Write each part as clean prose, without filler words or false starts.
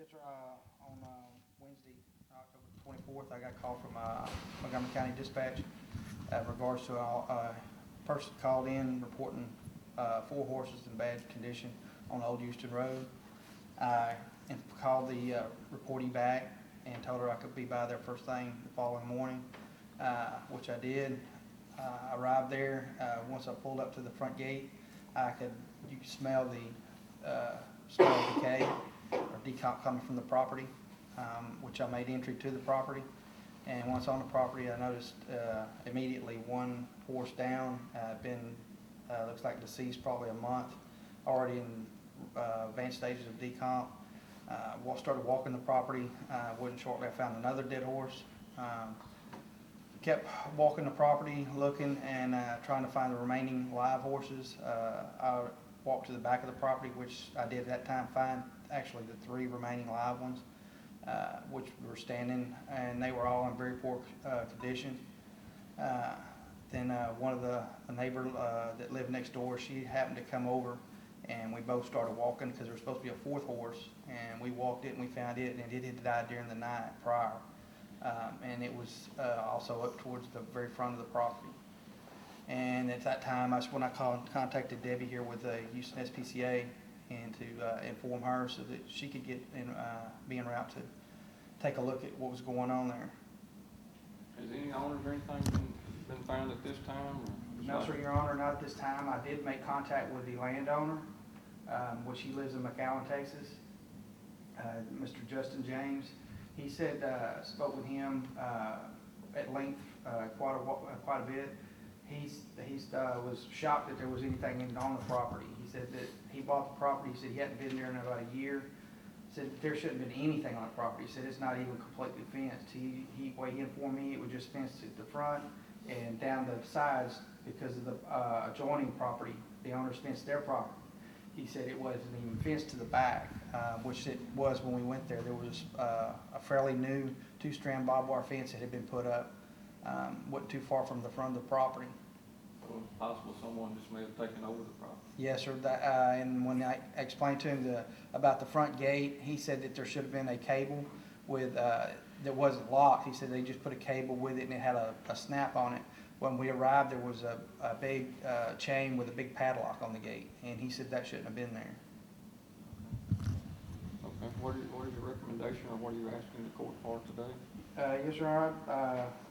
Yes, sir. On Wednesday, October 24th, I got a call from Montgomery County Dispatch in regards to a person called in reporting 4 horses in bad condition on Old Houston Road. I called the reportee back and told her I could be by there first thing the following morning, which I did. I arrived there. Once I pulled up to the front gate, you could smell the smell of decay or decomp coming from the property, which I made entry to the property. And once on the property, I noticed immediately one horse down, looks like deceased probably a month, already in advanced stages of decomp. Started walking the property. Wasn't shortly I found another dead horse. Kept walking the property, looking and trying to find the remaining live horses. I walked to the back of the property, which I did at that time find actually the 3 remaining live ones, which were standing, and they were all in very poor condition. Then one of the neighbor that lived next door, she happened to come over, and we both started walking because there was supposed to be a 4th horse, and we walked it and we found it, and it had died during the night prior. And it was also up towards the very front of the property. And at that time, that's when I contacted Debbie here with the Houston SPCA and to inform her so that she could be en route to take a look at what was going on there. Has any owners or anything been found at this time? No, sir, Your Honor, not at this time. I did make contact with the landowner, which he lives in McAllen, Texas, Mr. Justin James. He said, spoke with him at length quite a bit. He was shocked that there was anything on the property. He said that he bought the property. He said he hadn't been there in about a year. He said there shouldn't have been anything on the property. He said it's not even completely fenced. He informed me it was just fenced at the front and down the sides because of the adjoining property. The owners fenced their property. He said it wasn't even fenced to the back, which it was when we went there. There was a fairly new 2-strand barbed wire fence that had been put up, wasn't too far from the front of the property. So it's possible someone just may have taken over the property. Yes, sir. And when I explained to him about the front gate, he said that there should have been a cable with that wasn't locked. He said they just put a cable with it and it had a snap on it. When we arrived, there was a big chain with a big padlock on the gate, and he said that shouldn't have been there. Okay. What is your recommendation, or what are you asking the court for today? Yes, sir.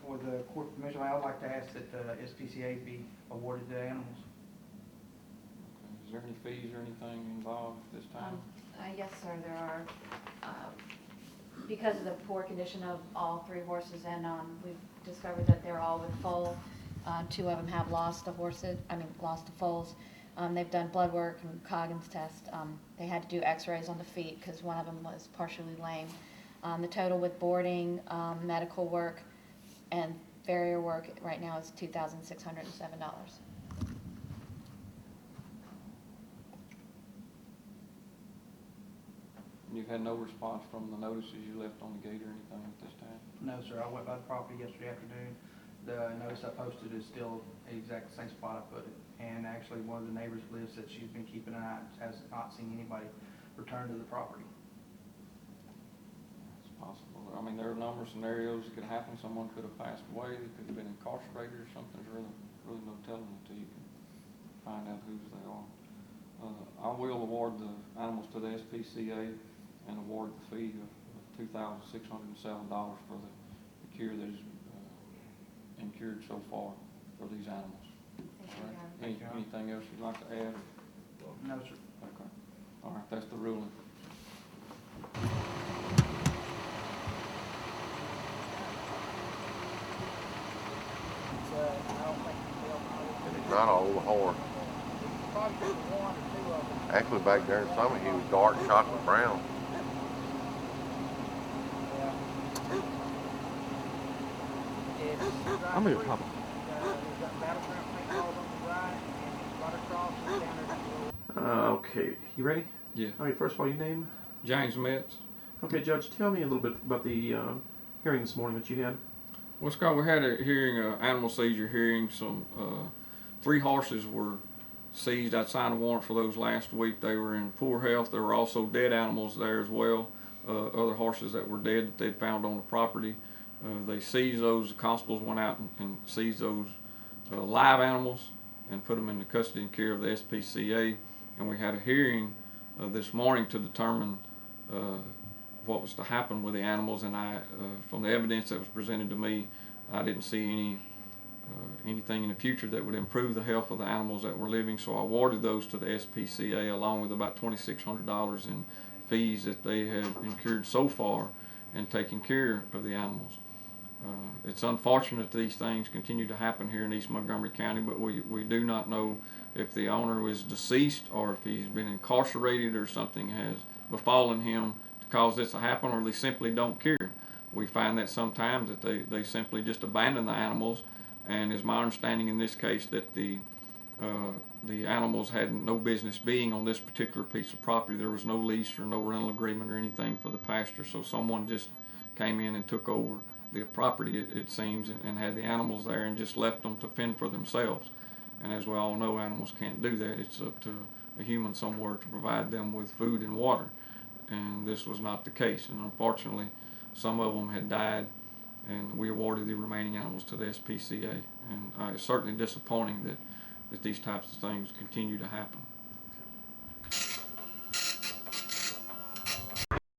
With the court permission, I would like to ask that the SPCA be awarded the animals. Okay. Is there any fees or anything involved this time? Yes, sir, there are. Because of the poor condition of all 3 horses, and we've discovered that they're all with foal. 2 of them have lost the foals. They've done blood work and Coggins test. They had to do x-rays on the feet because one of them was partially lame. The total with boarding, medical work, and farrier work right now is $2,607. You've had no response from the notices you left on the gate or anything at this time? No, sir. I went by the property yesterday afternoon. The notice I posted is still the exact same spot I put it. And actually, one of the neighbors that lives said she's been keeping an eye, has not seen anybody return to the property. It's possible. I mean, there are a number of scenarios that could happen. Someone could have passed away. They could have been incarcerated or something. There's really no telling until you can find out whose they are. I will award the animals to the SPCA and award the fee of $2,607 for the cure that has been cured so far for these animals. Thank you. Anything else you'd like to add? No, sir. Okay. All right, that's the ruling. Not an old horse. Actually, back there in summer, he was dark chocolate brown. I'm gonna pop. Okay, you ready? Yeah. All right, first of all, your name? James Metz. Okay, Judge, tell me a little bit about the hearing this morning that you had. Well, Scott, we had a hearing, animal seizure hearing. Some 3 horses were seized. I signed a warrant for those last week. They were in poor health. There were also dead animals there as well. other horses that were dead that they'd found on the property. They seized those. The constables went out and seized those live animals and put them in the custody and care of the SPCA. And we had a hearing this morning to determine what was to happen with the animals. And from the evidence that was presented to me, I didn't see anything in the future that would improve the health of the animals that were living. So I awarded those to the SPCA along with about $2,600 in fees that they have incurred so far in taking care of the animals. It's unfortunate that these things continue to happen here in East Montgomery County, but we do not know if the owner is deceased or if he's been incarcerated or something has befallen him to cause this to happen, or they simply don't care. We find that sometimes that they simply just abandon the animals, and it's my understanding in this case that the animals had no business being on this particular piece of property. There was no lease or no rental agreement or anything for the pasture, so someone just came in and took over the property, it seems, and had the animals there and just left them to fend for themselves. And as we all know, animals can't do that. It's up to a human somewhere to provide them with food and water, and this was not the case. And unfortunately, some of them had died, and we awarded the remaining animals to the SPCA. And it's certainly disappointing that these types of things continue to happen.